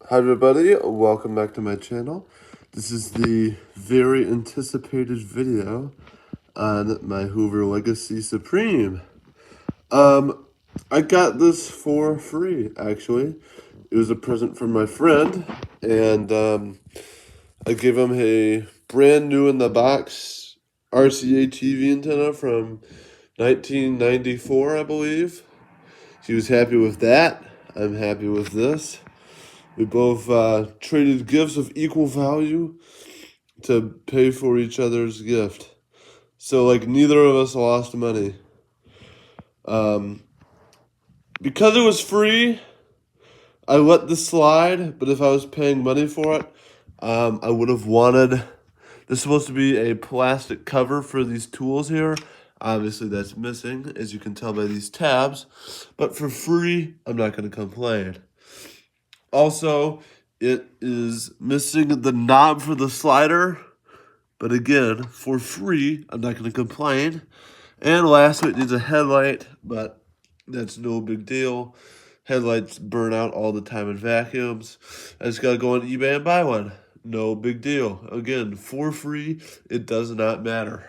Hi everybody, welcome back to my channel. This is the very anticipated video on my Hoover Legacy Supreme. I got this for free, actually. It was a present from my friend, and I gave him a brand new in the box RCA TV antenna from 1994, I believe. He was happy with that. I'm happy with this. We both traded gifts of equal value to pay for each other's gift. So, like, neither of us lost money. Because it was free, I let this slide, but if I was paying money for it, I would have wanted... This is supposed to be a plastic cover for these tools here. Obviously, that's missing, as you can tell by these tabs. But for free, I'm not going to complain. Also, it is missing the knob for the slider. But again, for free, I'm not going to complain. And lastly, it needs a headlight, but that's no big deal. Headlights burn out all the time in vacuums. I just got to go on eBay and buy one. No big deal. Again, for free, it does not matter.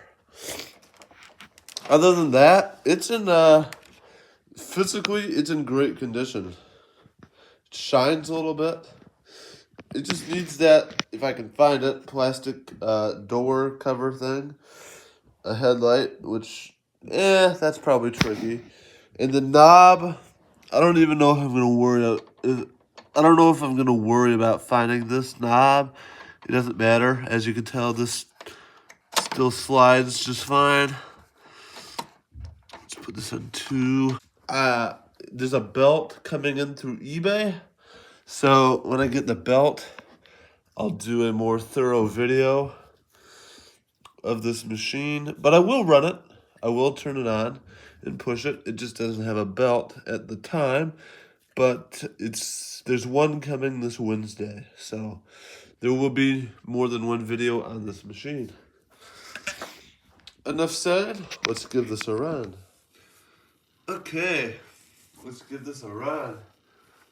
Other than that, it's in, physically, it's in great condition. It shines a little bit. It just needs that, if I can find it, plastic door cover thing. A headlight, which, that's probably tricky. And the knob, I don't even know if I'm gonna worry. I don't know if I'm gonna worry about finding this knob. It doesn't matter. As you can tell, this still slides just fine. Let's put this on 2. There's a belt coming in through eBay. So when I get the belt, I'll do a more thorough video of this machine, but I will run it. I will turn it on and push it. It just doesn't have a belt at the time, but there's one coming this Wednesday, so there will be more than one video on this machine. Enough said, let's give this a run. Okay, let's give this a run.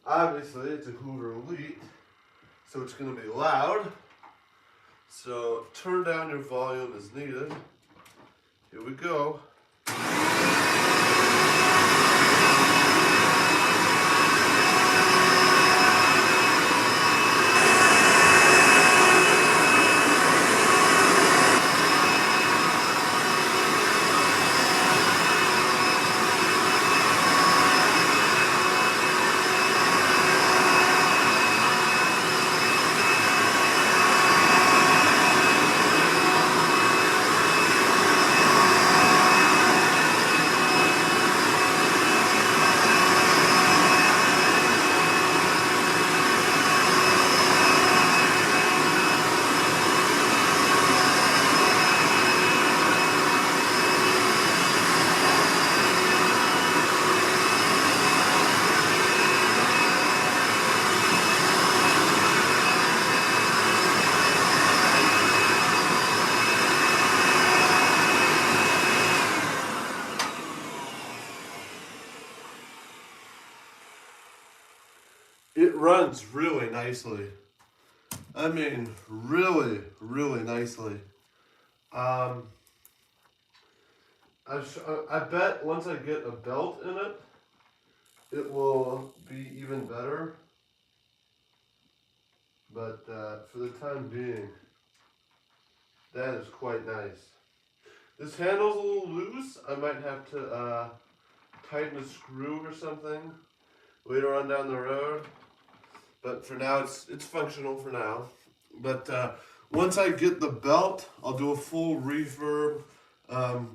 Obviously, it's a Hoover Elite, so it's going to be loud. So turn down your volume as needed. Here we go. It runs really nicely. I mean, really, really nicely. I bet once I get a belt in it, it will be even better. But for the time being, that is quite nice. This handle's a little loose. I might have to tighten a screw or something later on down the road. But for now, it's functional for now. But once I get the belt, I'll do a full refurb,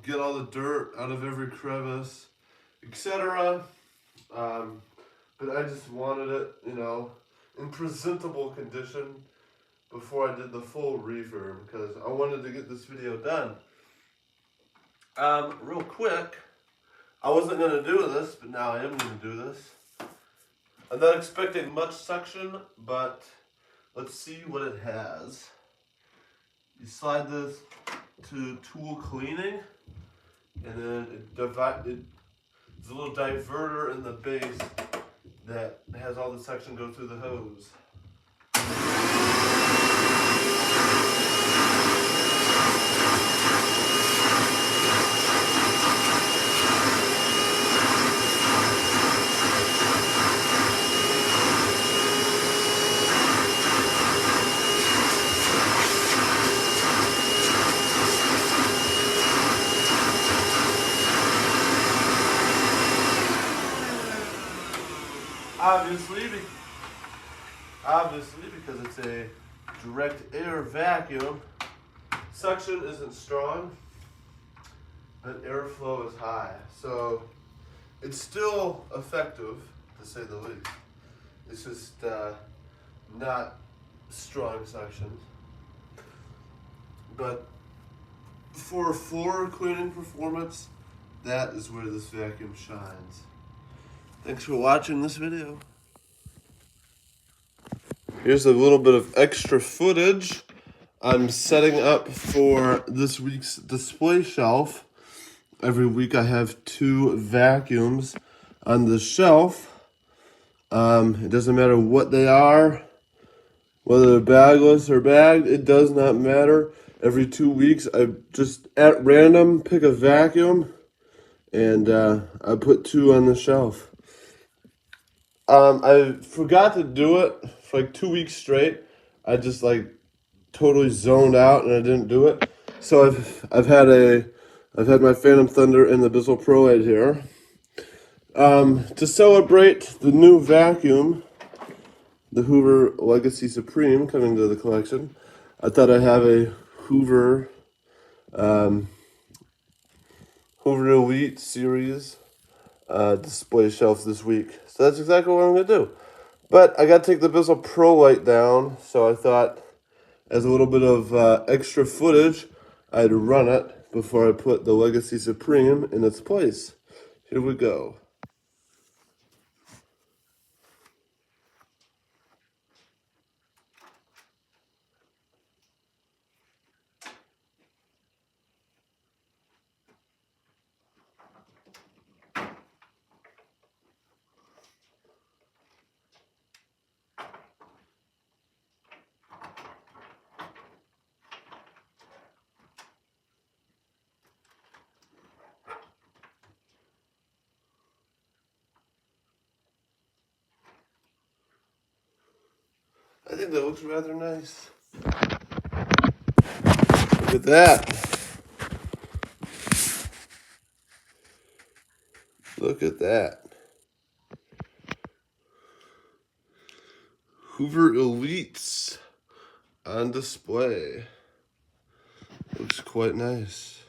get all the dirt out of every crevice, etc. But I just wanted it, in presentable condition before I did the full refurb because I wanted to get this video done. Real quick, I wasn't going to do this, but now I am going to do this. I'm not expecting much suction, but let's see what it has. You slide this to tool cleaning, and then there's a little diverter in the base that has all the suction go through the hose. Obviously, because it's a direct air vacuum, suction isn't strong, but airflow is high. So it's still effective, to say the least. It's just not strong suction. But for floor cleaning performance, that is where this vacuum shines. Thanks for watching this video. Here's a little bit of extra footage. I'm setting up for this week's display shelf. Every week I have 2 vacuums on the shelf. It doesn't matter what they are, whether they're bagless or bagged, it does not matter. Every 2 weeks I just at random pick a vacuum and I put 2 on the shelf. I forgot to do it for like 2 weeks straight. I just like totally zoned out and I didn't do it. So I've had my Phantom Thunder and the Bissell Prolite here. To celebrate the new vacuum, the Hoover Legacy Supreme coming to the collection, I thought I'd have a Hoover Elite series display shelf this week. So that's exactly what I'm going to do. But I got to take the Bissell Prolite down, so I thought as a little bit of extra footage, I'd run it before I put the Legacy Supreme in its place. Here we go. I think that looks rather nice. Look at that. Look at that. Hoover Elites on display. Looks quite nice.